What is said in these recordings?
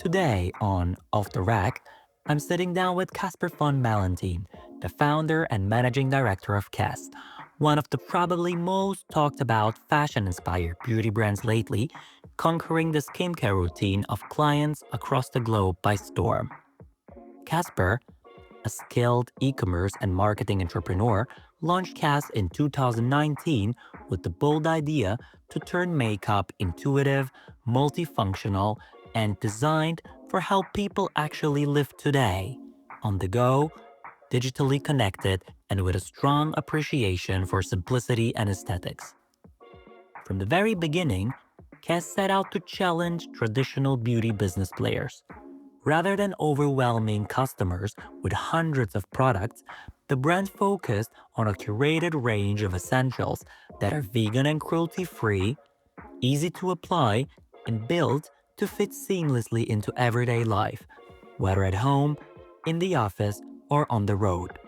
Today on Off the Rack, I'm sitting down with Kaspar von Mellenthin, the founder and managing director of KESS, one of the probably most talked about fashion-inspired beauty brands lately, conquering the skincare routine of clients across the globe by storm. Kaspar, a skilled e-commerce and marketing entrepreneur, launched KESS in 2019 with the bold idea to turn makeup intuitive, multifunctional, and designed for how people actually live today, on the go, digitally connected, and with a strong appreciation for simplicity and aesthetics. From the very beginning, KESS set out to challenge traditional beauty business players. Rather than overwhelming customers with hundreds of products, the brand focused on a curated range of essentials that are vegan and cruelty-free, easy to apply, and built to fit seamlessly into everyday life, whether at home, in the office, or on the road.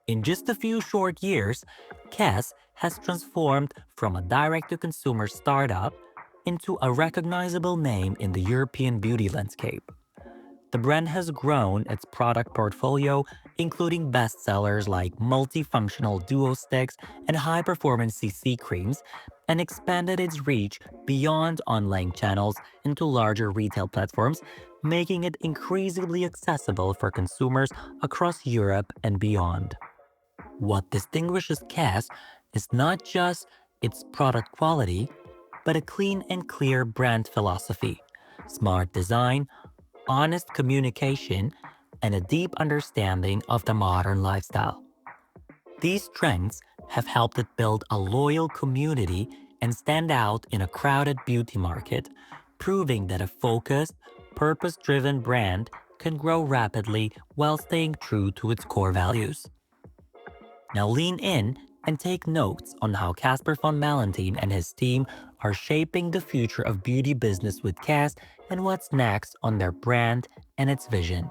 In just a few short years, KESS has transformed from a direct-to-consumer startup into a recognizable name in the European beauty landscape. The brand has grown its product portfolio, including bestsellers like multifunctional duo sticks and high-performance CC creams, and expanded its reach beyond online channels into larger retail platforms, making it increasingly accessible for consumers across Europe and beyond. What distinguishes KESS is not just its product quality, but a clean and clear brand philosophy, smart design, honest communication, and a deep understanding of the modern lifestyle. These strengths have helped it build a loyal community and stand out in a crowded beauty market, proving that a focused, purpose-driven brand can grow rapidly while staying true to its core values. Now lean in and take notes on how Kaspar von Mellenthin and his team are shaping the future of beauty business with KESS and what's next on their brand and its vision.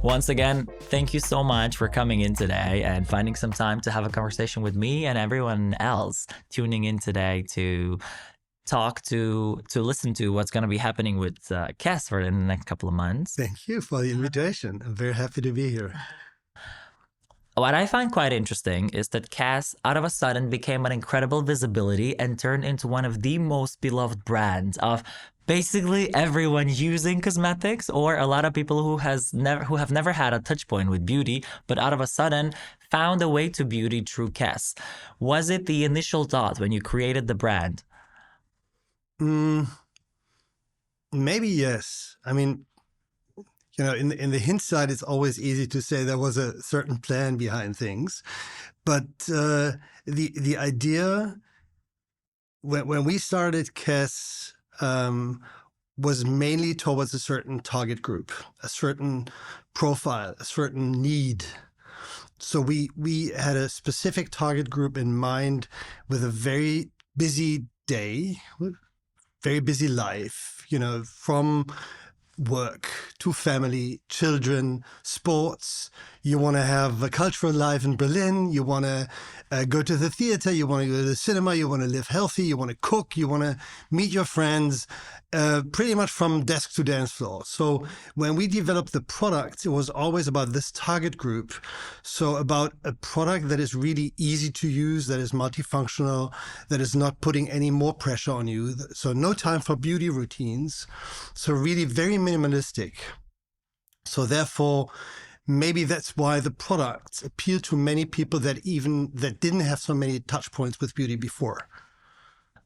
Once again, thank you so much for coming in today and finding some time to have a conversation with me and everyone else tuning in today to listen to what's going to be happening with KESS for the next couple of months. Thank you for the invitation. I'm very happy to be here. What I find quite interesting is that KESS out of a sudden became an incredible visibility and turned into one of the most beloved brands of basically everyone using cosmetics, or a lot of people who have never had a touch point with beauty, but out of a sudden found a way to beauty through KESS. Was it the initial thought when you created the brand? Maybe yes. I mean, in the hindsight, it's always easy to say there was a certain plan behind things, but the idea when we started KESS was mainly towards a certain target group, a certain profile, a certain need. So we had a specific target group in mind with a very busy day, very busy life, from work to family, children, sports. You want to have a cultural life in Berlin. You want to go to the theater. You want to go to the cinema. You want to live healthy. You want to cook. You want to meet your friends, pretty much from desk to dance floor. So when we developed the product, it was always about this target group. So about a product that is really easy to use, that is multifunctional, that is not putting any more pressure on you. So no time for beauty routines. So really very minimalistic. So therefore, maybe that's why the products appeal to many people that didn't have so many touch points with beauty before.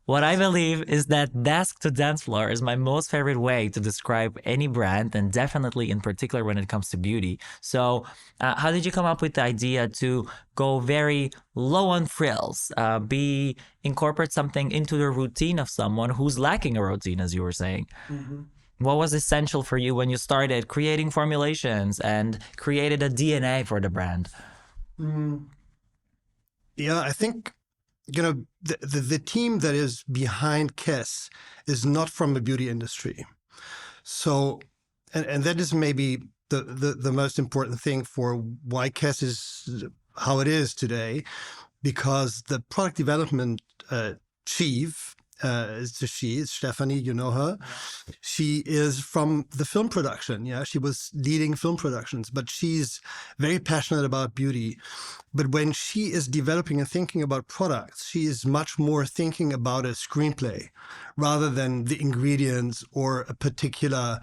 What I believe is that desk to dance floor is my most favorite way to describe any brand, and definitely in particular when it comes to beauty. So how did you come up with the idea to go very low on frills, incorporate something into the routine of someone who's lacking a routine, as you were saying? Mm-hmm. What was essential for you when you started creating formulations and created a DNA for the brand? Yeah, I think, the team that is behind KESS is not from the beauty industry. So, and that is maybe the most important thing for why KESS is how it is today, because the product development chief So she is Stephanie, you know her. Yeah. She is from the film production. Yeah, she was leading film productions, but she's very passionate about beauty. But when she is developing and thinking about products, she is much more thinking about a screenplay rather than the ingredients or a particular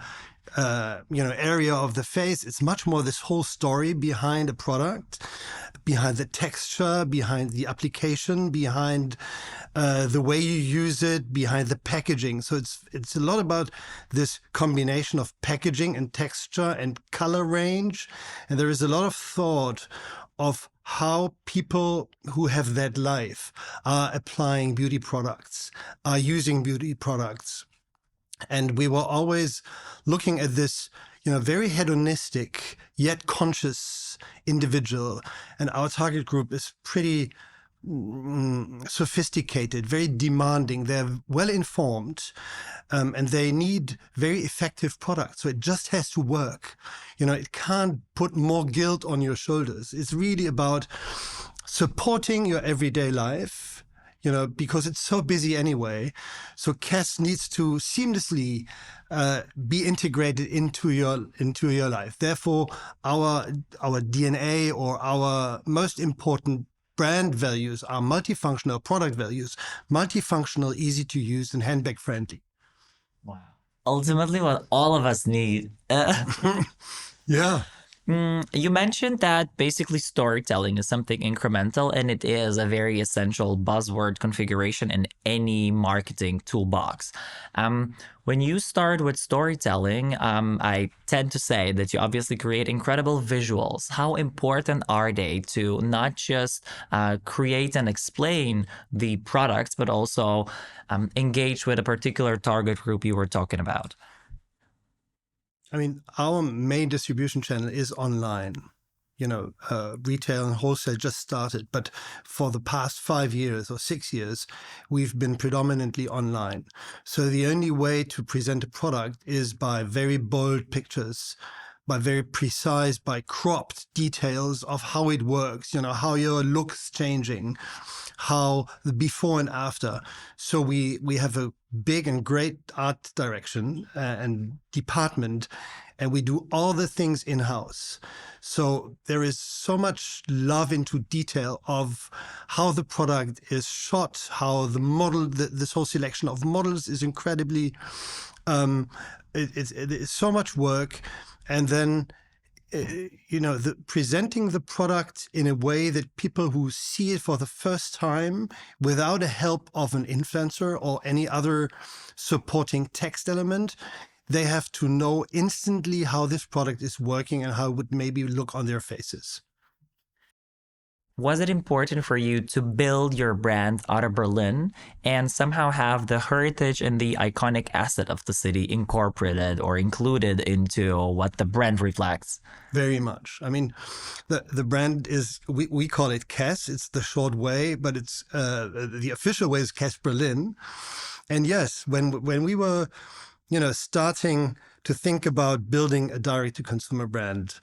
area of the face. It's much more this whole story behind a product, behind the texture, behind the application, behind the way you use it, behind the packaging. So it's a lot about this combination of packaging and texture and color range. And there is a lot of thought of how people who have that life are applying beauty products, are using beauty products. And we were always looking at this, very hedonistic yet conscious individual. And our target group is pretty sophisticated, very demanding. They're well informed, and they need very effective products. So it just has to work. It can't put more guilt on your shoulders. It's really about supporting your everyday life, because it's so busy anyway. So KESS needs to seamlessly be integrated into your life. Therefore, our DNA or our most important brand values are multifunctional product values, multifunctional, easy to use, and handbag friendly. Wow. Ultimately, what all of us need. Yeah. You mentioned that basically storytelling is something incremental, and it is a very essential buzzword configuration in any marketing toolbox. When you start with storytelling, I tend to say that you obviously create incredible visuals. How important are they to not just create and explain the products, but also engage with a particular target group you were talking about? I mean, our main distribution channel is online. Retail and wholesale just started, but for the past 5 years or 6 years, we've been predominantly online. So the only way to present a product is by very bold pictures, by very precise, by cropped details of how it works, how your look's changing, how the before and after. So we have a big and great art direction and department, and we do all the things in-house. So there is so much love into detail of how the product is shot, how the model, this whole selection of models is incredibly, it's so much work. And then, presenting the product in a way that people who see it for the first time without the help of an influencer or any other supporting text element, they have to know instantly how this product is working and how it would maybe look on their faces. Was it important for you to build your brand out of Berlin and somehow have the heritage and the iconic asset of the city incorporated or included into what the brand reflects? Very much. I mean, the brand is, we call it KESS. It's the short way, but it's the official way is KESS Berlin. And yes, when we were, starting to think about building a direct-to-consumer brand,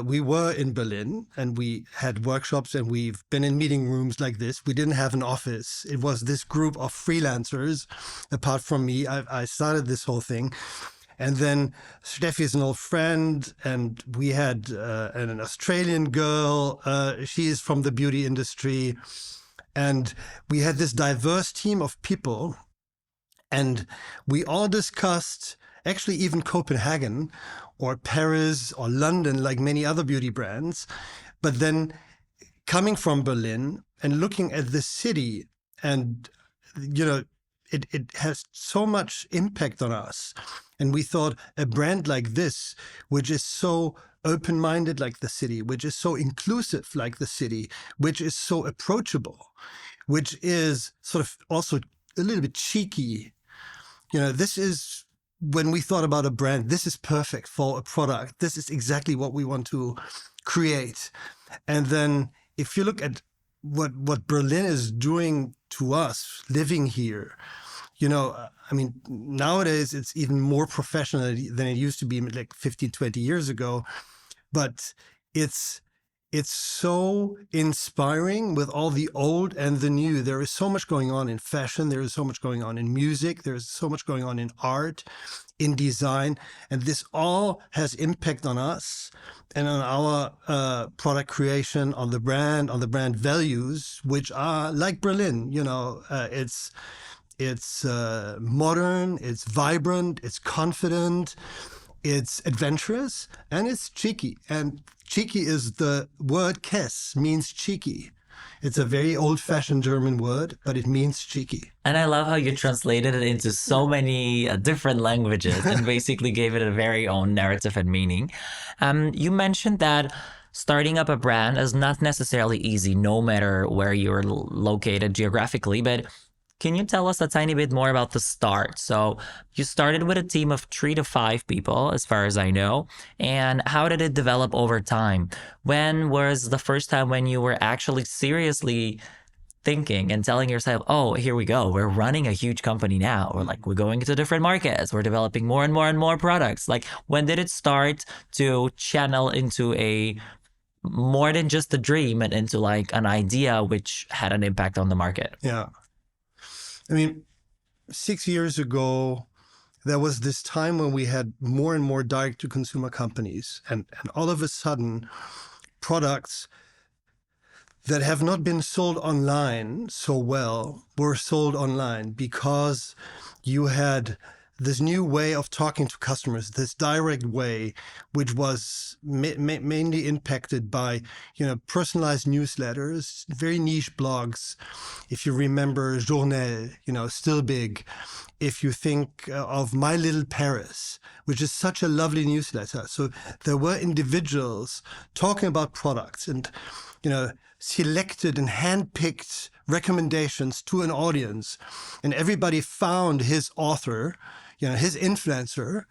we were in Berlin and we had workshops and we've been in meeting rooms like this. We didn't have an office. It was this group of freelancers. Apart from me, I started this whole thing. And then Steffi is an old friend, and we had an Australian girl. She is from the beauty industry. And we had this diverse team of people. And we all discussed, actually even Copenhagen or Paris or London, like many other beauty brands. But then coming from Berlin and looking at the city, and, it has so much impact on us. And we thought a brand like this, which is so open-minded like the city, which is so inclusive like the city, which is so approachable, which is sort of also a little bit cheeky. This is, when we thought about a brand, this is perfect for a product. This is exactly what we want to create. And then if you look at what Berlin is doing to us living here, nowadays it's even more professional than it used to be like 15, 20 years ago. But it's it's so inspiring with all the old and the new. There is so much going on in fashion. There is so much going on in music. There is so much going on in art, in design. And this all has impact on us and on our product creation, on the brand values, which are like Berlin. It's modern, it's vibrant, it's confident, it's adventurous, and it's cheeky. And cheeky is the word KESS means cheeky. It's a very old-fashioned German word, but it means cheeky. And I love how you translated it into so many different languages and basically gave it a very own narrative and meaning. You mentioned that starting up a brand is not necessarily easy, no matter where you're located geographically, but can you tell us a tiny bit more about the start? So you started with a team of 3 to 5 people, as far as I know. And how did it develop over time? When was the first time when you were actually seriously thinking and telling yourself, oh, here we go, we're running a huge company now, or like we're going into different markets, we're developing more and more and more products? Like, when did it start to channel into a more than just a dream and into like an idea which had an impact on the market? Yeah. I mean, 6 years ago, there was this time when we had more and more direct-to-consumer companies, and all of a sudden, products that have not been sold online so well were sold online because you had this new way of talking to customers, this direct way, which was mainly impacted by, personalized newsletters, very niche blogs. If you remember Journal, still big. If you think of My Little Paris, which is such a lovely newsletter. So there were individuals talking about products and, selected and handpicked recommendations to an audience, and everybody found his author, his influencer.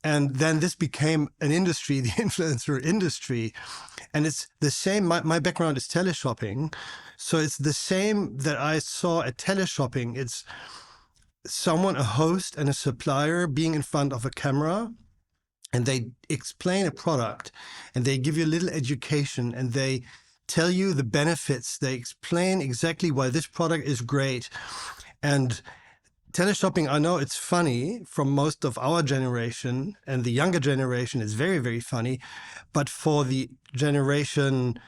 And then this became an industry, the influencer industry. And it's the same. My background is teleshopping. So it's the same that I saw at teleshopping. It's someone, a host and a supplier, being in front of a camera, and they explain a product and they give you a little education and they tell you the benefits. They explain exactly why this product is great. And teleshopping, I know it's funny from most of our generation, and the younger generation is very, very funny. But for the generation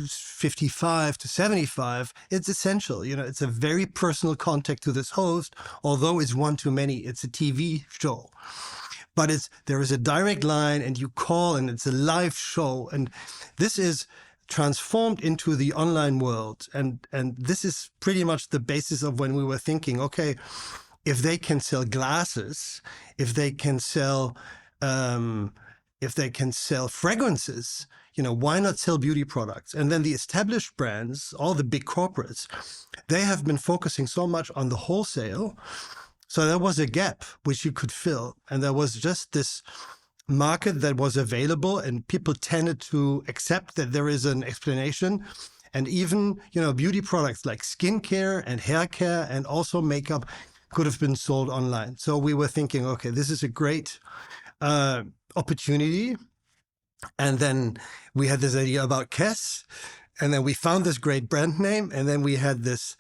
55 to 75, it's essential. It's a very personal contact to this host, although it's one to many. It's a TV show. But there is a direct line and you call and it's a live show. And this is transformed into the online world. And this is pretty much the basis of when we were thinking, okay, if they can sell glasses, if they can sell fragrances, why not sell beauty products? And then the established brands, all the big corporates, they have been focusing so much on the wholesale. So there was a gap which you could fill. And there was just this market that was available, and people tended to accept that there is an explanation. And even, beauty products like skincare and hair care and also makeup could have been sold online. So we were thinking, okay, this is a great opportunity. And then we had this idea about KESS, and then we found this great brand name, and then we had this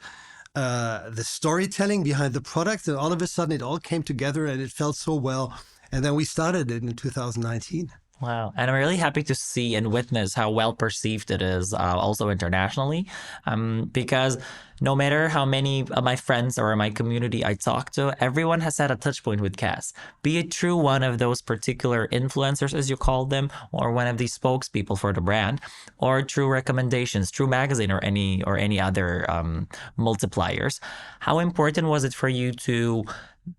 the storytelling behind the product, and all of a sudden it all came together and it felt so well. And then we started it in 2019. Wow. And I'm really happy to see and witness how well perceived it is also internationally, because no matter how many of my friends or my community I talk to, everyone has had a touch point with KESS, be it through one of those particular influencers, as you call them, or one of these spokespeople for the brand, or through recommendations, through magazine or any other multipliers. How important was it for you to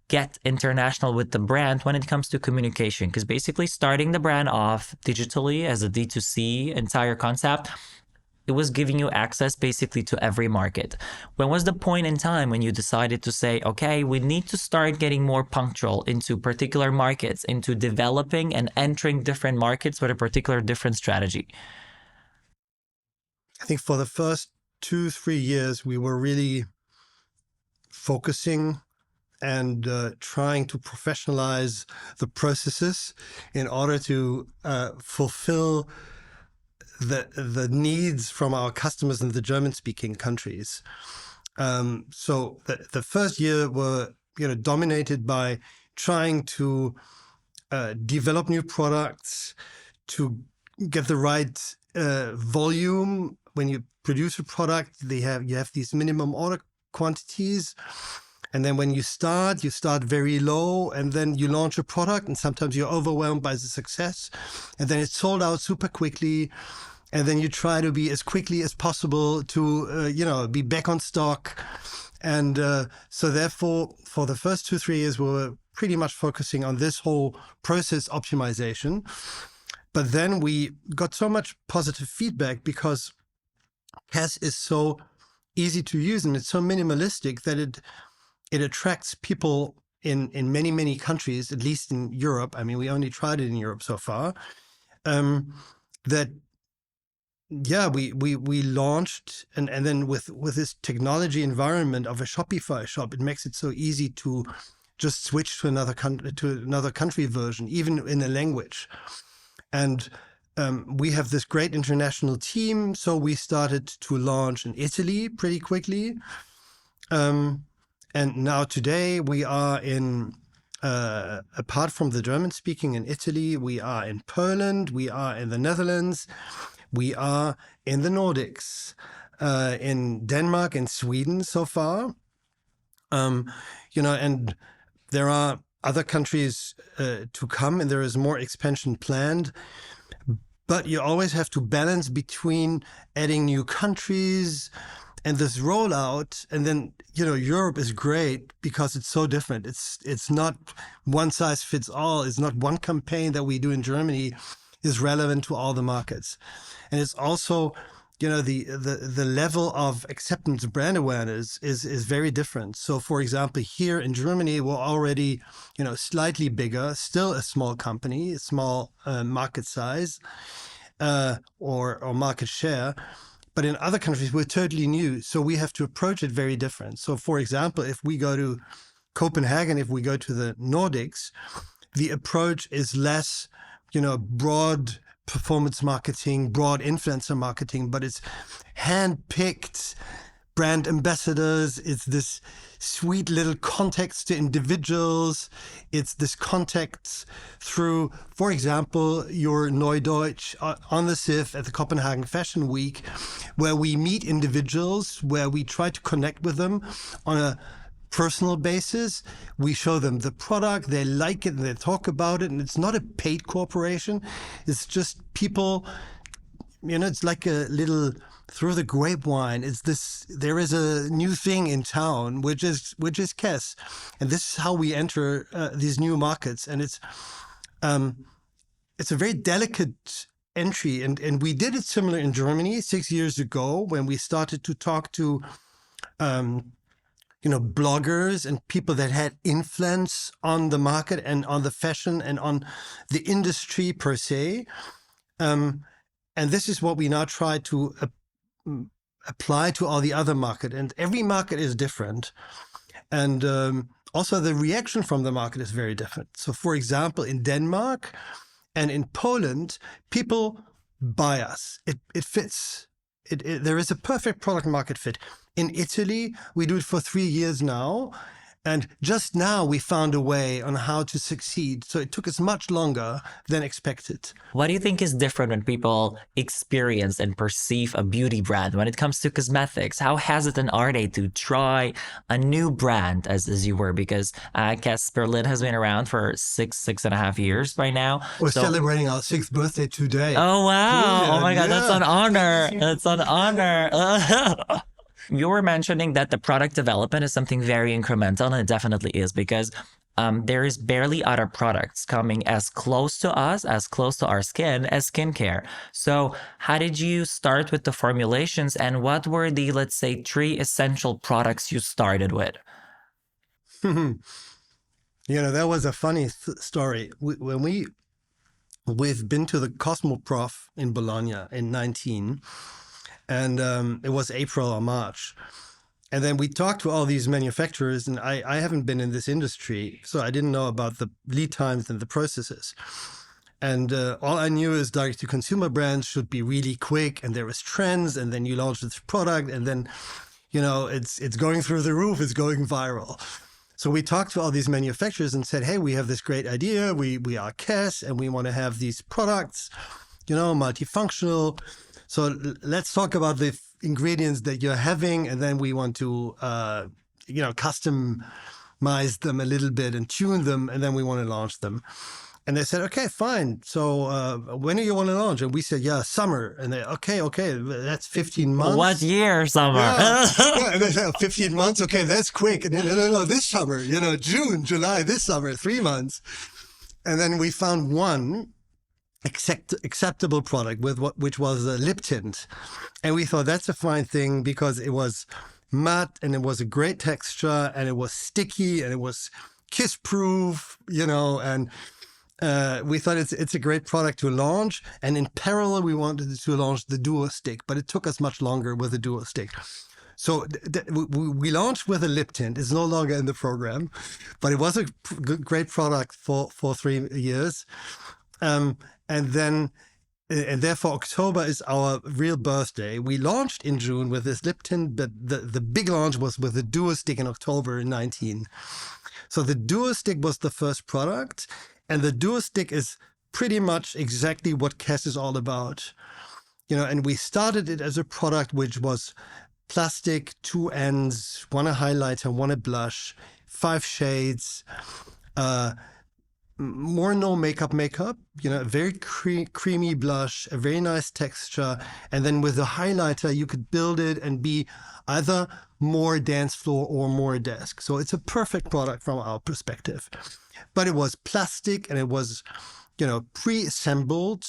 get international with the brand when it comes to communication? Because basically starting the brand off digitally as a D2C entire concept, it was giving you access basically to every market. When was the point in time when you decided to say, okay, we need to start getting more punctual into particular markets, into developing and entering different markets with a particular different strategy? I think for the first 2-3 years, we were really focusing and trying to professionalize the processes in order to fulfill the needs from our customers in the German-speaking countries. So the first year were dominated by trying to develop new products, to get the right volume. When you produce a product, you have these minimum order quantities. And then when you start very low, and then you launch a product, and sometimes you're overwhelmed by the success, and then it's sold out super quickly. And then you try to be as quickly as possible to, be back on stock. And so therefore, for the first 2-3 years, we were pretty much focusing on this whole process optimization. But then we got so much positive feedback because KESS is so easy to use and it's so minimalistic that it attracts people in many, many countries, at least in Europe. I mean, we only tried it in Europe so far. We launched, and then with this technology environment of a Shopify shop, it makes it so easy to just switch to another country version, even in a language. And we have this great international team, so we started to launch in Italy pretty quickly. And now today we are in, apart from the German speaking in Italy, we are in Poland, we are in the Netherlands, we are in the Nordics, in Denmark and Sweden so far. And there are other countries to come, and there is more expansion planned. But you always have to balance between adding new countries and this rollout. And then, Europe is great because it's so different. It's not one size fits all. It's not one campaign that we do in Germany is relevant to all the markets. And it's also, the level of acceptance, brand awareness is very different. So, for example, here in Germany, we're already, slightly bigger, still a small company, a small market size or market share. But in other countries, we're totally new. So we have to approach it very different. So, for example, if we go to Copenhagen, if we go to the Nordics, the approach is less, broad performance marketing, broad influencer marketing, but it's hand-picked brand ambassadors. It's this sweet little context to individuals. It's this context through, for example, your Neudeutsch on the SIF at the Copenhagen Fashion Week, where we meet individuals, where we try to connect with them on a personal basis. We show them the product, they like it, and they talk about it. And it's not a paid corporation. It's just people, it's like a little through the grapevine. There is a new thing in town, which is KESS. And this is how we enter these new markets. And it's a very delicate entry. And we did it similar in Germany 6 years ago when we started to talk to bloggers and people that had influence on the market and on the fashion and on the industry per se. And this is what we now try to apply to all the other market. And every market is different. And also the reaction from the market is very different. So, for example, in Denmark and in Poland, people buy us. It fits. There is a perfect product market fit. In Italy, we do it for 3 years now. And just now we found a way on how to succeed. So it took us much longer than expected. What do you think is different when people experience and perceive a beauty brand when it comes to cosmetics? How hesitant are they to try a new brand as you were? Because KESS Berlin has been around for 6.5 years by now. We're celebrating our 6th birthday today. Oh, wow. Julian, oh, my God. yeah. That's an honor. That's an honor. You were mentioning that the product development is something very incremental, and it definitely is, because there is barely other products coming as close to us, as close to our skin as skincare. So how did you start with the formulations, and what were the, let's say, 3 essential products you started with? That was a funny story. When we've been to the Cosmoprof in Bologna in 2019, and it was April or March. And then we talked to all these manufacturers, and I haven't been in this industry, so I didn't know about the lead times and the processes. And all I knew is direct-to-consumer brands should be really quick, and there was trends, and then you launch this product, and then, it's going through the roof, it's going viral. So we talked to all these manufacturers and said, hey, we have this great idea. We are KESS, and we want to have these products, multifunctional. So let's talk about the ingredients that you're having, and then we want to, customize them a little bit and tune them, and then we want to launch them. And they said, okay, fine. So when do you want to launch? And we said, yeah, summer. And they, okay, that's 15 months. What year, summer? Yeah. And they said, 15 months? Okay, that's quick. And then, no, this summer, June, July, this summer, 3 months. And then we found one acceptable product which was a lip tint. And we thought that's a fine thing because it was matte and it was a great texture and it was sticky and it was kiss proof, and we thought it's a great product to launch. And in parallel, we wanted to launch the Duo Stick, but it took us much longer with the Duo Stick. So we launched with a lip tint. It's no longer in the program, but it was a great product for 3 years. And therefore, October is our real birthday. We launched in June with this lip tint, but the big launch was with the Duo Stick in October 2019. So the Duo Stick was the first product, and the Duo Stick is pretty much exactly what KESS is all about. And we started it as a product which was plastic, 2 ends, one a highlighter, one a blush, 5 shades, more no makeup, a very creamy blush, a very nice texture. And then with the highlighter, you could build it and be either more dance floor or more desk. So it's a perfect product from our perspective. But it was plastic and it was, pre-assembled.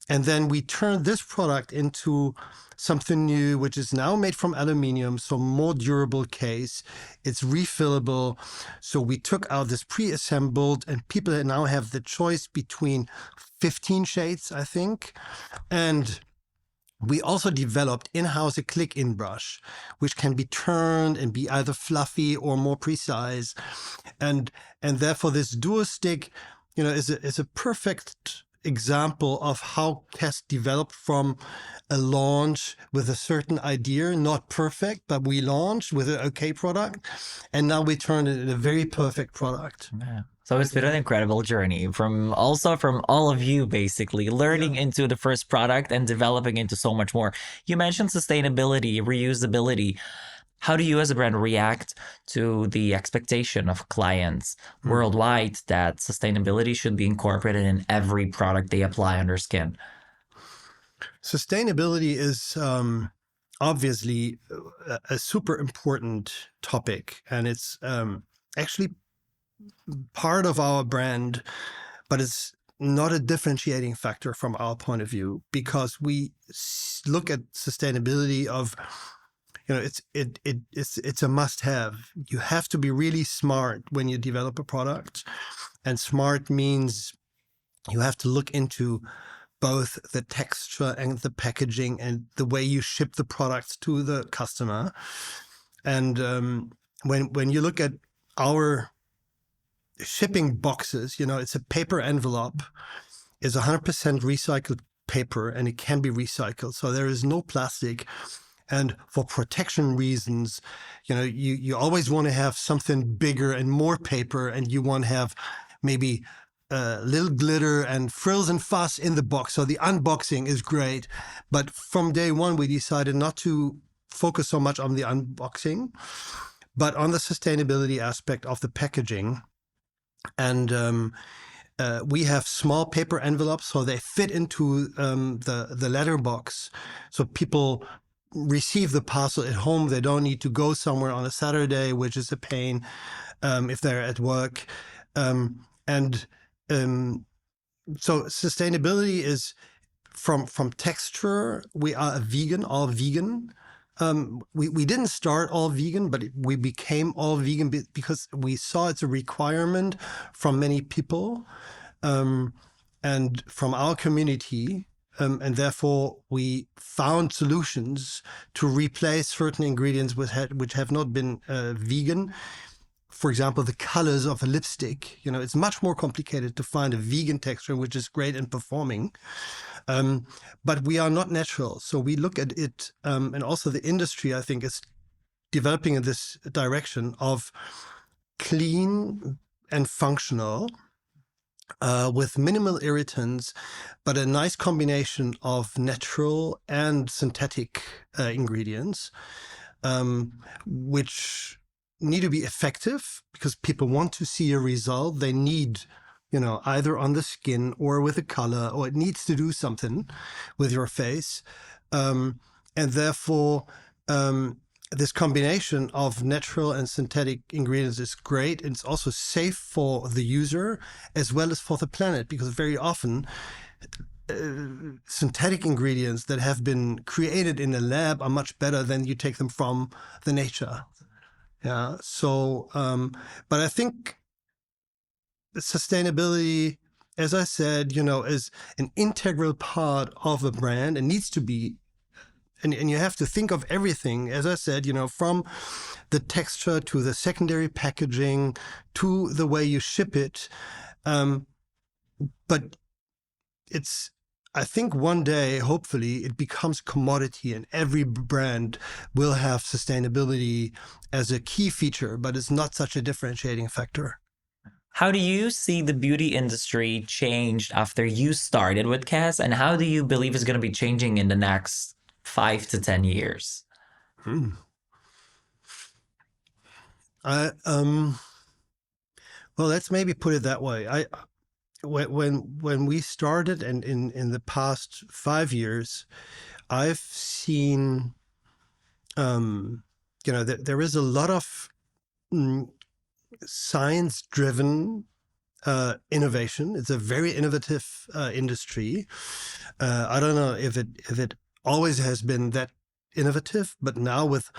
And then we turned this product into something new, which is now made from aluminium, so more durable case. It's refillable. So we took out this pre-assembled, and people now have the choice between 15 shades, I think. And we also developed in-house a click-in brush, which can be turned and be either fluffy or more precise. And therefore, this Duo Stick, is a perfect example of how KESS developed from a launch with a certain idea, not perfect, but we launched with an okay product, and now we turned it into a very perfect product. Yeah. So it's been an incredible journey from all of you, basically learning into the first product and developing into so much more. You mentioned sustainability, reusability. How do you as a brand react to the expectation of clients worldwide that sustainability should be incorporated in every product they apply on their skin? Sustainability is obviously a super important topic, and it's actually part of our brand, but it's not a differentiating factor from our point of view, because we look at sustainability of, it's a must-have. You have to be really smart when you develop a product, and smart means you have to look into both the texture and the packaging and the way you ship the products to the customer. And when you look at our shipping boxes, it's a paper envelope, is 100% recycled paper, and it can be recycled. So there is no plastic. And for protection reasons, you always want to have something bigger and more paper, and you want to have maybe little glitter and frills and fuss in the box. So the unboxing is great. But from day one, we decided not to focus so much on the unboxing, but on the sustainability aspect of the packaging. And we have small paper envelopes, so they fit into the letterbox. So people receive the parcel at home. They don't need to go somewhere on a Saturday, which is a pain if they're at work. So sustainability is from texture. We are all vegan. We didn't start all vegan, but we became all vegan because we saw it's a requirement from many people and from our community. And therefore, we found solutions to replace certain ingredients which have not been vegan for example, the colors of a lipstick. It's much more complicated to find a vegan texture which is great in performing. But we are not natural. So we look at it, and also the industry, I think, is developing in this direction of clean and functional, with minimal irritants, but a nice combination of natural and synthetic ingredients, which need to be effective because people want to see a result. They need, either on the skin or with a color, or it needs to do something with your face. And therefore, this combination of natural and synthetic ingredients is great. It's also safe for the user as well as for the planet, because very often synthetic ingredients that have been created in a lab are much better than you take them from the nature. Yeah. So, but I think sustainability, as I said, is an integral part of a brand and needs to be. And you have to think of everything, as I said, from the texture to the secondary packaging to the way you ship it. But I think one day, hopefully, it becomes commodity and every brand will have sustainability as a key feature, but it's not such a differentiating factor. How do you see the beauty industry changed after you started with KESS, and how do you believe it's going to be changing in the next 5 to 10 years? Well, let's maybe put it that way. When we started, and in the past 5 years, I've seen, there is a lot of science-driven innovation. It's a very innovative industry. I don't know if it always has been that innovative, but now with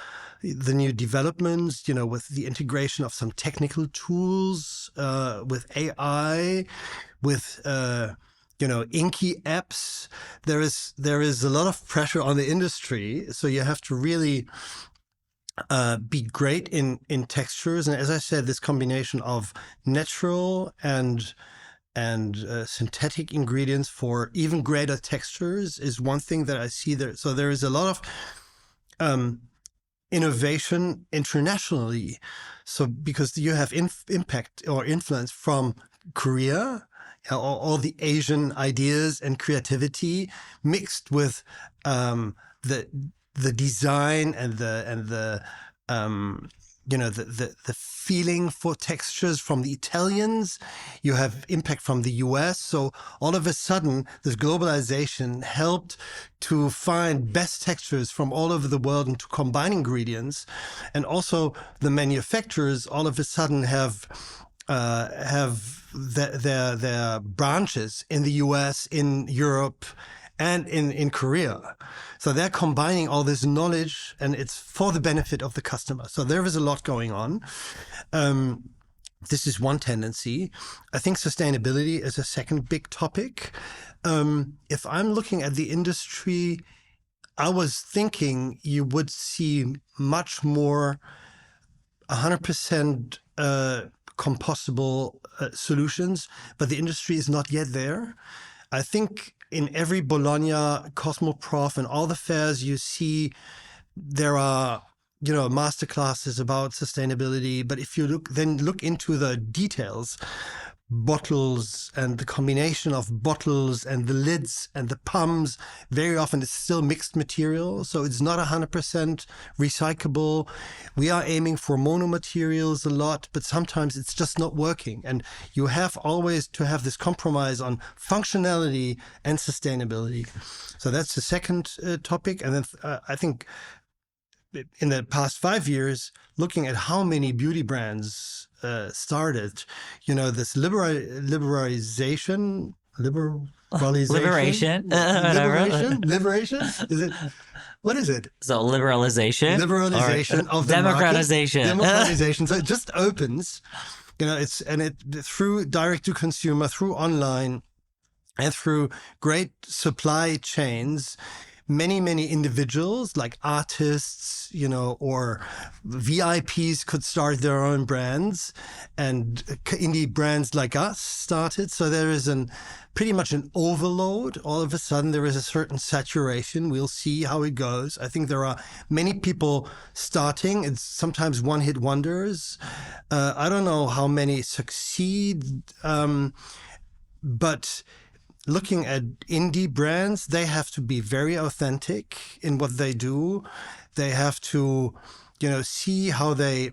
the new developments, with the integration of some technical tools, with AI, with inky apps, there is a lot of pressure on the industry. So you have to really be great in textures, and as I said, this combination of natural and synthetic ingredients for even greater textures is one thing that I see there. So there is a lot of innovation internationally. So because you have impact or influence from Korea, all the Asian ideas and creativity mixed with the design and the feeling for textures from the Italians. You have impact from the US. So all of a sudden, this globalization helped to find best textures from all over the world and to combine ingredients. And also the manufacturers all of a sudden have their branches in the US, in Europe, and in Korea. So they're combining all this knowledge, and it's for the benefit of the customer. So there is a lot going on. This is one tendency. I think sustainability is a second big topic. If I'm looking at the industry, I was thinking you would see much more 100% compostable solutions, but the industry is not yet there. I think in every Bologna, Cosmoprof, and all the fairs you see, there are, master classes about sustainability. But if you look into the details, bottles and the combination of bottles and the lids and the pumps, very often it's still mixed material. So it's not 100% recyclable. We are aiming for monomaterials a lot, but sometimes it's just not working. And you have always to have this compromise on functionality and sustainability. So that's the second topic. And then I think in the past 5 years, looking at how many beauty brands started, this liberation. Liberation. Is it? What is it? So liberalization of the democratization. Democratization. So it just opens, it through direct to consumer, through online, and through great supply chains, many individuals like artists, or VIPs could start their own brands, and indie brands like us started. So there is pretty much an overload. All of a sudden, there is a certain saturation. We'll see how it goes. I think there are many people starting. It's sometimes one-hit wonders. I don't know how many succeed, but looking at indie brands, they have to be very authentic in what they do. They have to, see how they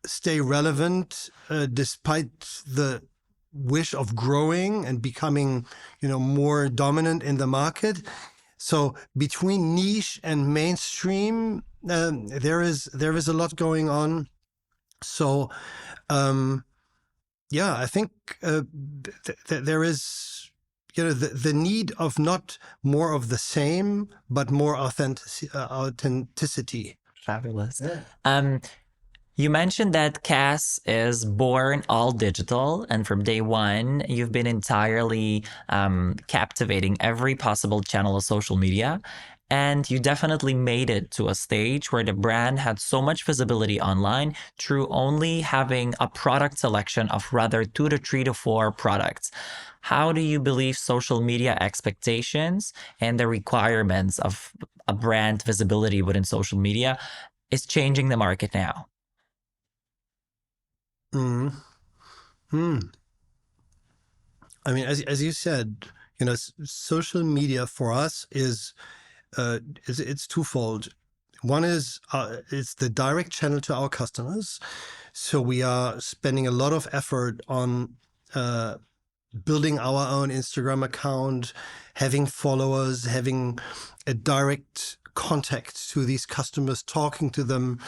stay relevant despite the wish of growing and becoming, more dominant in the market. So between niche and mainstream, there is a lot going on. So, I think there is, the need of not more of the same, but more authenticity. Fabulous. You mentioned that KESS is born all digital, and from day one, you've been entirely captivating every possible channel of social media. And you definitely made it to a stage where the brand had so much visibility online through only having a product selection of rather 2 to 3 to 4 products. How do you believe social media expectations and the requirements of a brand visibility within social media is changing the market now? I mean, as you said, social media for us is it's twofold. One is it's the direct channel to our customers. So we are spending a lot of effort on building our own Instagram account, having followers, having a direct contact to these customers, talking to them,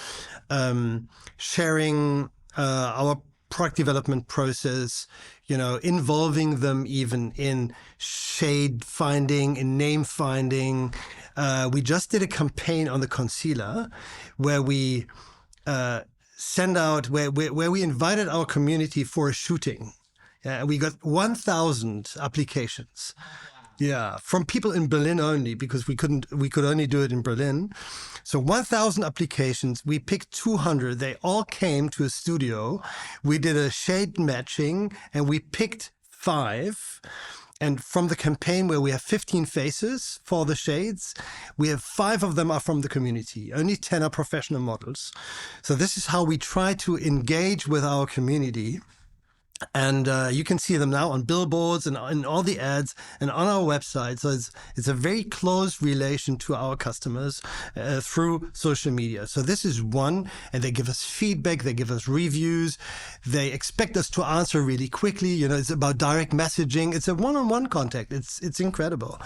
sharing our product development process, involving them even in shade finding, in name finding. We just did a campaign on the concealer where we send out, where we invited our community for a shooting. We got 1,000 applications. Yeah, from people in Berlin only, because we could only do it in Berlin. So 1,000 applications. We picked 200. They all came to a studio. We did a shade matching, and we picked 5. And from the campaign where we have 15 faces for the shades, we have 5 of them are from the community. Only 10 are professional models. So this is how we try to engage with our community. And you can see them now on billboards and in all the ads and on our website. So it's a very close relation to our customers through social media. So this is one, and they give us feedback, they give us reviews, they expect us to answer really quickly. It's about direct messaging. It's a one-on-one contact. It's incredible.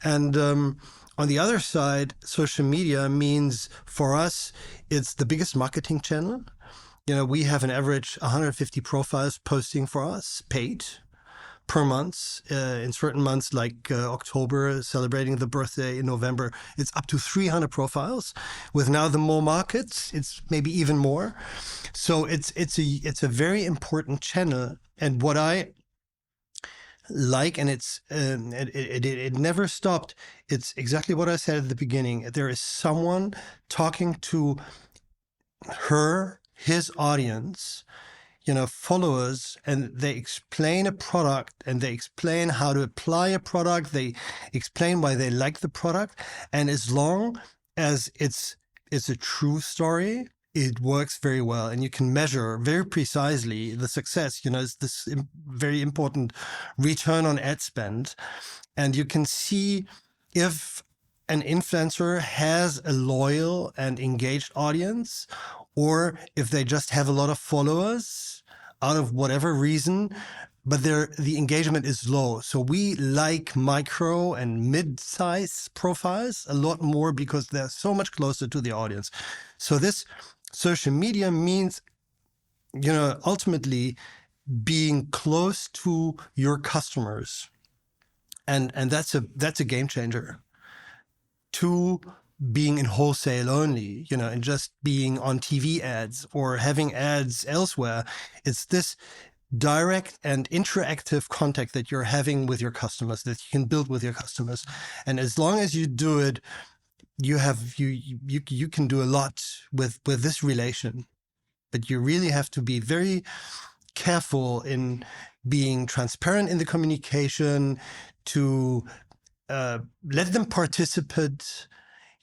And on the other side, social media means for us, it's the biggest marketing channel. We have an average 150 profiles posting for us, paid, per month. In certain months like October, celebrating the birthday in November, it's up to 300 profiles. With now the more markets, it's maybe even more. So it's a very important channel. And what I like, and it never stopped. It's exactly what I said at the beginning. There is someone talking to his audience, followers, and they explain a product and they explain how to apply a product. They explain why they like the product. And as long as it's a true story, it works very well. And you can measure very precisely the success. It's this very important return on ad spend. And you can see if an influencer has a loyal and engaged audience, or if they just have a lot of followers out of whatever reason, but the engagement is low. So we like micro and mid-size profiles a lot more because they're so much closer to the audience. So this social media means, ultimately being close to your customers. And that's a game changer. To being in wholesale only, and just being on TV ads or having ads elsewhere. It's this direct and interactive contact that you're having with your customers, that you can build with your customers. And as long as you do it, you can do a lot with this relation. But you really have to be very careful in being transparent in the communication, to let them participate,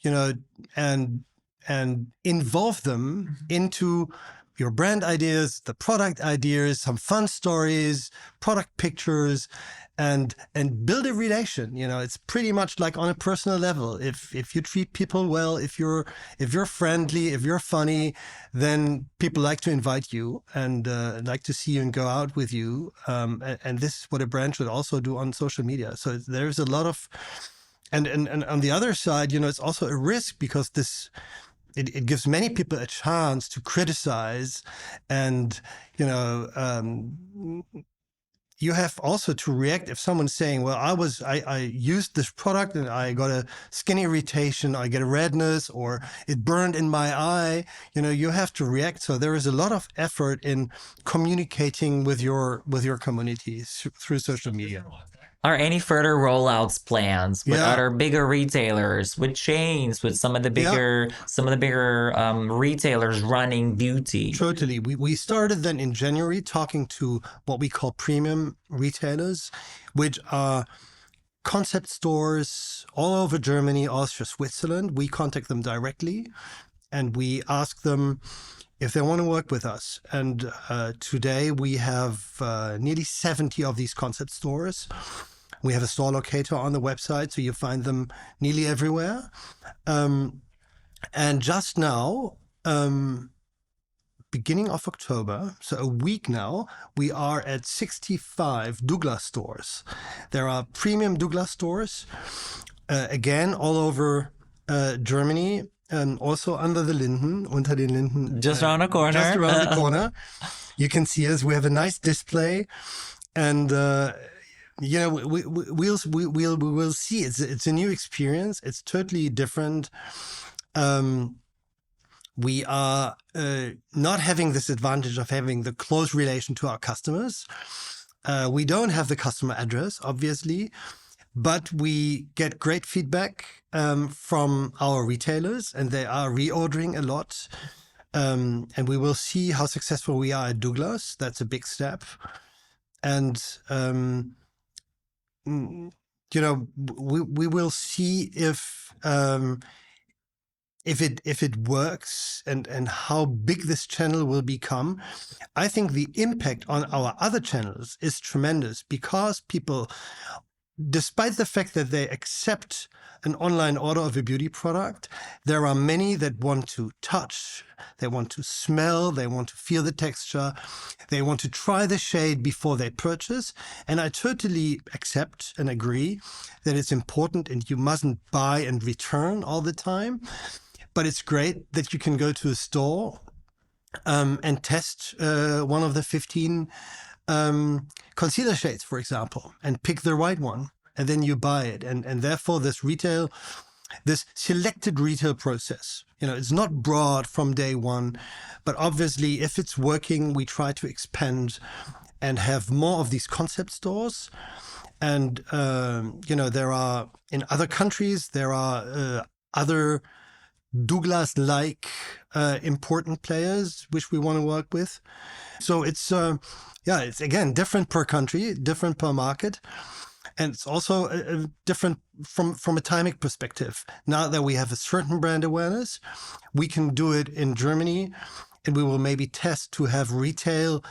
and involve them into your brand ideas, the product ideas, some fun stories, product pictures, and build a relation. It's pretty much like on a personal level. If you treat people well, if you're friendly, if you're funny, then people like to invite you and like to see you and go out with you. And this is what a brand should also do on social media. So there's a lot of, and on the other side, it's also a risk, because it gives many people a chance to criticize, and you have also to react if someone's saying, well, I used this product and I got a skin irritation, I get a redness, or it burned in my eye. You have to react. So there is a lot of effort in communicating with your communities through social media. Are any further rollouts plans with other bigger retailers, with chains, with some of the bigger retailers running beauty? Totally. We started then in January talking to what we call premium retailers, which are concept stores all over Germany, Austria, Switzerland. We contact them directly and we ask them if they want to work with us. And today we have nearly 70 of these concept stores. We have a store locator on the website, so you find them nearly everywhere. And just now, beginning of October, so a week now, we are at 65 Douglas stores. There are premium Douglas stores, again, all over Germany, and also under the Linden, unter den Linden. Just around the corner. Just around the corner. You can see us. We have a nice display, and we'll see. It's a new experience. It's totally different. We are not having this advantage of having the close relation to our customers. We don't have the customer address, obviously, but we get great feedback from our retailers, and they are reordering a lot. And we will see how successful we are at Douglas. That's a big step. And we will see if it works and how big this channel will become. I think the impact on our other channels is tremendous, because people, despite the fact that they accept an online order of a beauty product, there are many that want to touch, they want to smell, they want to feel the texture, they want to try the shade before they purchase. And I totally accept and agree that it's important and you mustn't buy and return all the time. But it's great that you can go to a store and test one of the 15 concealer shades, for example, and pick the right one, and then you buy it. And therefore this selected retail process, it's not broad from day one, but obviously if it's working, we try to expand and have more of these concept stores. And, there are, in other countries, there are other Douglas-like important players which we want to work with. So it's again different per country, different per market, and it's also different from a timing perspective. Now that we have a certain brand awareness, we can do it in Germany, and we will maybe test to have retail,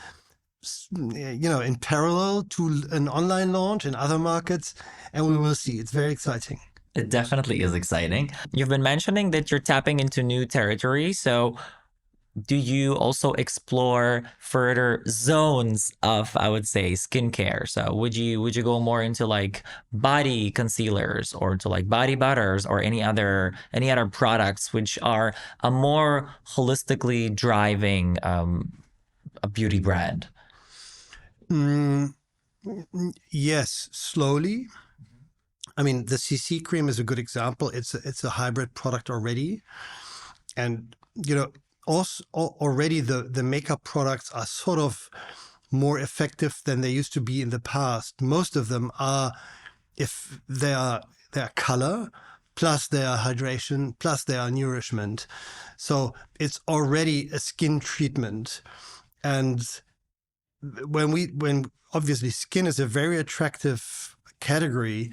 in parallel to an online launch in other markets, and we will see. It's very exciting. It definitely is exciting. You've been mentioning that you're tapping into new territory. So do you also explore further zones of, I would say, skincare? So would you go more into like body concealers, or to like body butters, or any other products which are a more holistically driving a beauty brand? Yes, slowly. I mean, the CC cream is a good example. It's a hybrid product already. And, also already the makeup products are sort of more effective than they used to be in the past. Most of them are, if they are color, plus they are hydration, plus they are nourishment. So it's already a skin treatment. And when obviously skin is a very attractive category,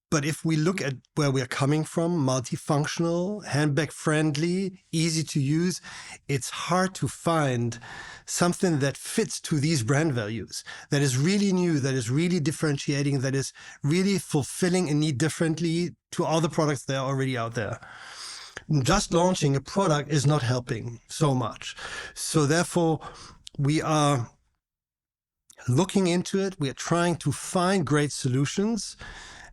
but if we look at where we are coming from, multifunctional, handbag friendly, easy to use, it's hard to find something that fits to these brand values, that is really new, that is really differentiating, that is really fulfilling a need differently to all the products that are already out there. Just launching a product is not helping so much. So therefore, we are looking into it. We are trying to find great solutions.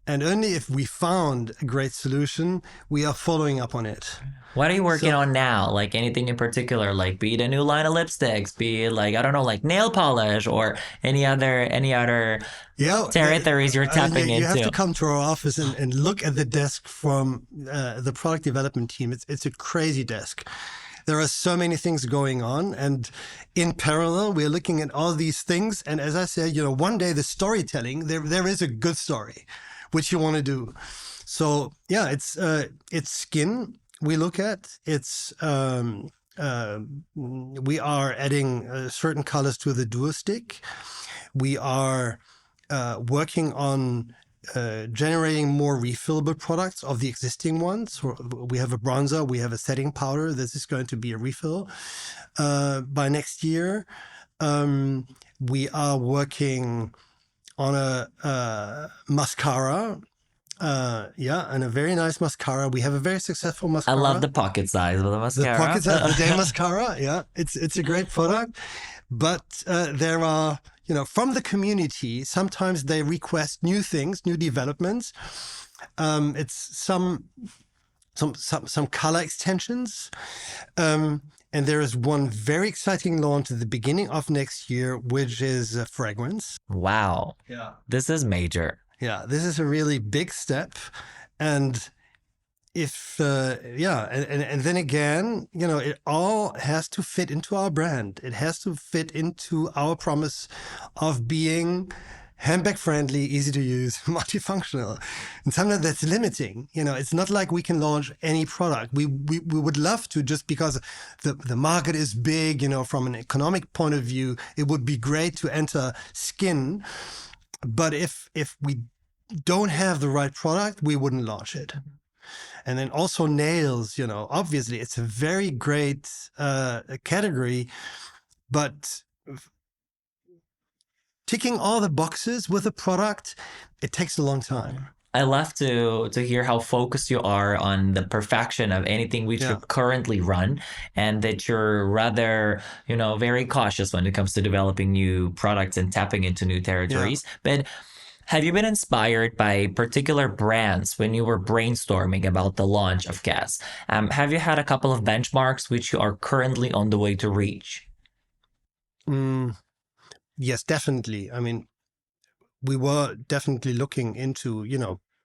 And only if we found a great solution, we are following up on it. What are you working on now? Like anything in particular, like be it a new line of lipsticks, be it like, I don't know, like nail polish or any other territories you're tapping into? You have to come to our office and look at the desk from the product development team. It's a crazy desk. There are so many things going on, and in parallel, we're looking at all these things. And as I said, one day the storytelling, there is a good story, which you want to do. So yeah, it's skin we look at. It's we are adding certain colors to the duo stick. We are working on generating more refillable products of the existing ones. We have a bronzer, we have a setting powder. This is going to be a refill by next year. We are working on a mascara. And a very nice mascara. We have a very successful mascara. I love the pocket size of the mascara. The pocket size of the day mascara. Yeah, it's a great product. But there are, from the community, sometimes they request new things, new developments. It's some color extensions. And there is one very exciting launch at the beginning of next year, which is a fragrance. Wow. Yeah. This is major. Yeah, this is a really big step. And if, and then again, it all has to fit into our brand. It has to fit into our promise of being handbag friendly, easy to use, multifunctional. And sometimes that's limiting. It's not like we can launch any product. We would love to, just because the market is big, from an economic point of view, it would be great to enter skin. But if we don't have the right product, we wouldn't launch it. And then also nails, obviously it's a very great category, but ticking all the boxes with a product, it takes a long time. I love to hear how focused you are on the perfection of anything which you currently run, and that you're rather, very cautious when it comes to developing new products and tapping into new territories. Yeah. But have you been inspired by particular brands when you were brainstorming about the launch of KESS? Have you had a couple of benchmarks which you are currently on the way to reach? Yes, definitely. I mean, we were definitely looking into,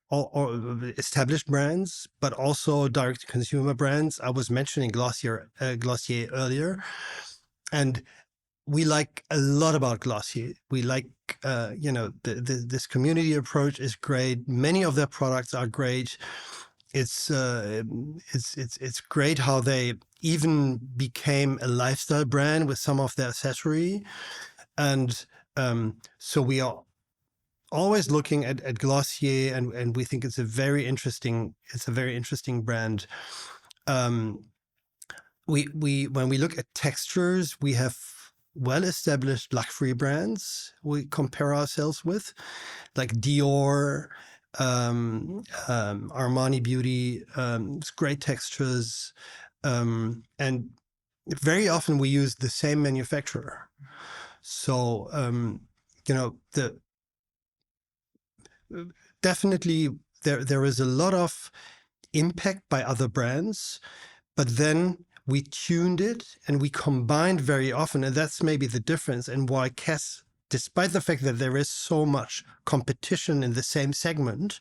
all established brands, but also direct-to-consumer brands. I was mentioning Glossier earlier, and we like a lot about Glossier. We like, this community approach is great. Many of their products are great. It's great how they even became a lifestyle brand with some of their accessory, and so we are always looking at Glossier, and we think it's a very interesting brand. When we look at textures, we have well-established luxury brands we compare ourselves with, like Dior, Armani Beauty. It's great textures, and very often we use the same manufacturer. So definitely there is a lot of impact by other brands, but then we tuned it and we combined very often, and that's maybe the difference, and why KESS, despite the fact that there is so much competition in the same segment,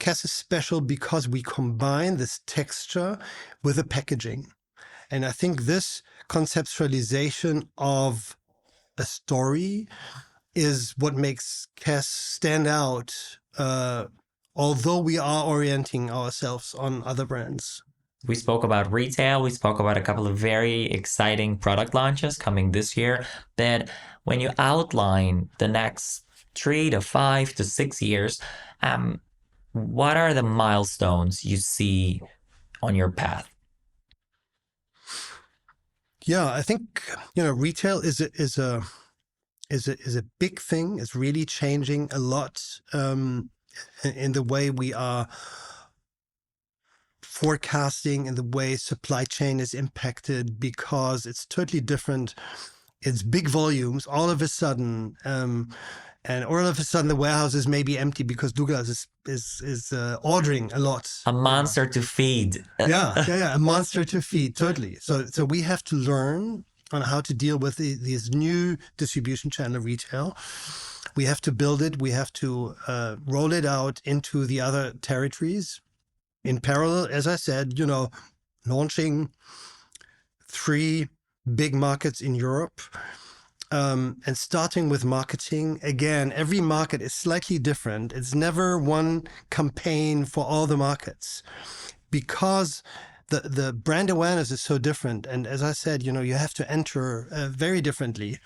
KESS is special because we combine this texture with the packaging. And I think this conceptualization of a story is what makes KESS stand out, although we are orienting ourselves on other brands. We spoke about retail. We spoke about a couple of very exciting product launches coming this year. But when you outline the next 3 to 5 to 6 years, what are the milestones you see on your path? Yeah, I think retail is a big thing. It's really changing a lot in the way we are forecasting and the way supply chain is impacted, because it's totally different. It's big volumes all of a sudden, and all of a sudden the warehouses may be empty because Douglas is ordering a lot. A monster to feed. Yeah, a monster to feed, totally. So we have to learn on how to deal with these new distribution channel retail. We have to build it. We have to roll it out into the other territories. In parallel, as I said, launching 3 big markets in Europe, and starting with marketing. Again, every market is slightly different. It's never one campaign for all the markets, because the brand awareness is so different. And as I said, you have to enter very differently.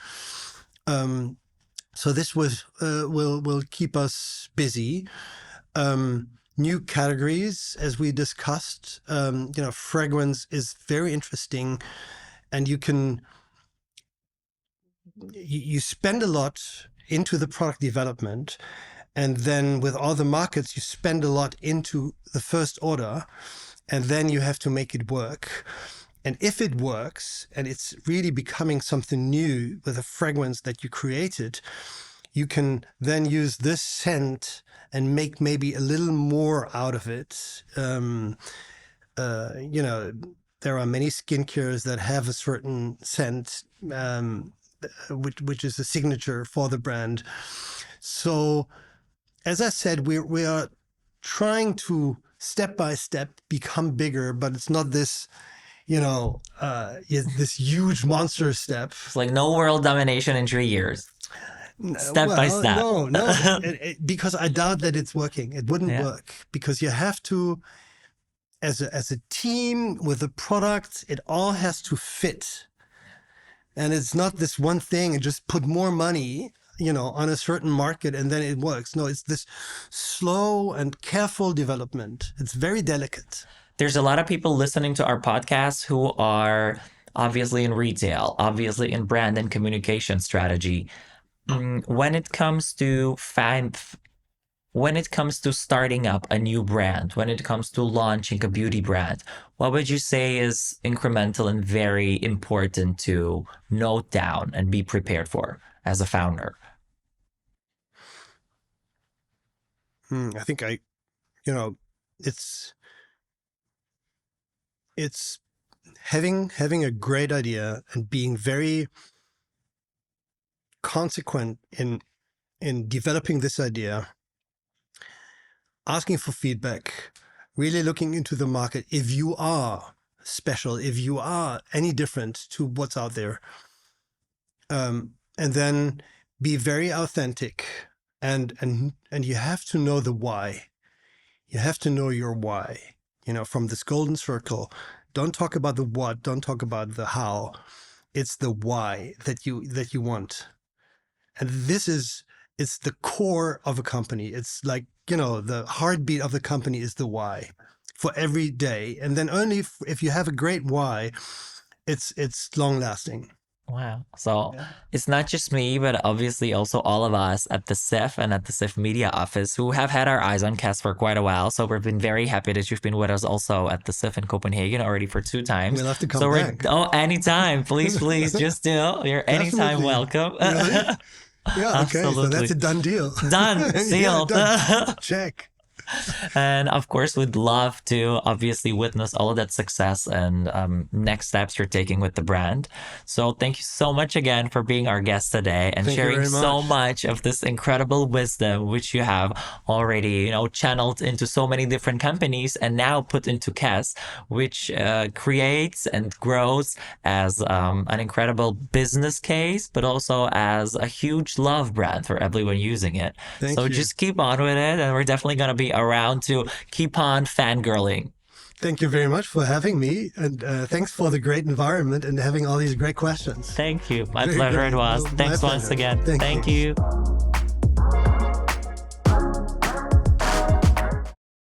So this will keep us busy. New categories, as we discussed, fragrance is very interesting, and you spend a lot into the product development, and then with all the markets, you spend a lot into the first order, and then you have to make it work. And if it works, and it's really becoming something new with a fragrance that you created, you can then use this scent and make maybe a little more out of it. There are many skincares that have a certain scent, which is a signature for the brand. So, as I said, we are trying to step by step become bigger, but it's not this, this huge monster step. It's like no world domination in 3 years. Step by step. No, because I doubt that it's working. It wouldn't work, because you have to, as a team with a product, it all has to fit. And it's not this one thing and just put more money, on a certain market and then it works. No, it's this slow and careful development. It's very delicate. There's a lot of people listening to our podcast who are obviously in retail, obviously in brand and communication strategy. When it comes to starting up a new brand, when it comes to launching a beauty brand, what would you say is incremental and very important to note down and be prepared for as a founder? I think it's having a great idea and being very consequent in developing this idea, asking for feedback, really looking into the market. If you are special, if you are any different to what's out there, and then be very authentic, and you have to know the why. You have to know your why. From this golden circle, don't talk about the what, don't talk about the how. It's the why that you want. And it's the core of a company. It's like, the heartbeat of the company is the why for every day. And then only if you have a great why, it's long lasting. Wow. So It's not just me, but obviously also all of us at the CIF and at the CIF media office who have had our eyes on KESS for quite a while. So we've been very happy that you've been with us also at the CIF in Copenhagen already for 2 times. We'll have to come back. Anytime. Please, just you're anytime welcome. Really? Yeah, okay. Absolutely. So that's a done deal. Done. Sealed. Done. Check. And of course, we'd love to obviously witness all of that success and next steps you're taking with the brand. So thank you so much again for being our guest today and Thank you sharing very so much. much of this incredible wisdom, which you have already, channeled into so many different companies and now put into KESS, which creates and grows as an incredible business case, but also as a huge love brand for everyone using it. Thank So you. just keep on with it, and we're definitely going to be around to keep on fangirling. Thank you very much for having me, and thanks for the great environment and having all these great questions. Thank you. My Very pleasure great. it was. Well, my Thanks once pleasure. again. Thank Thank you. you.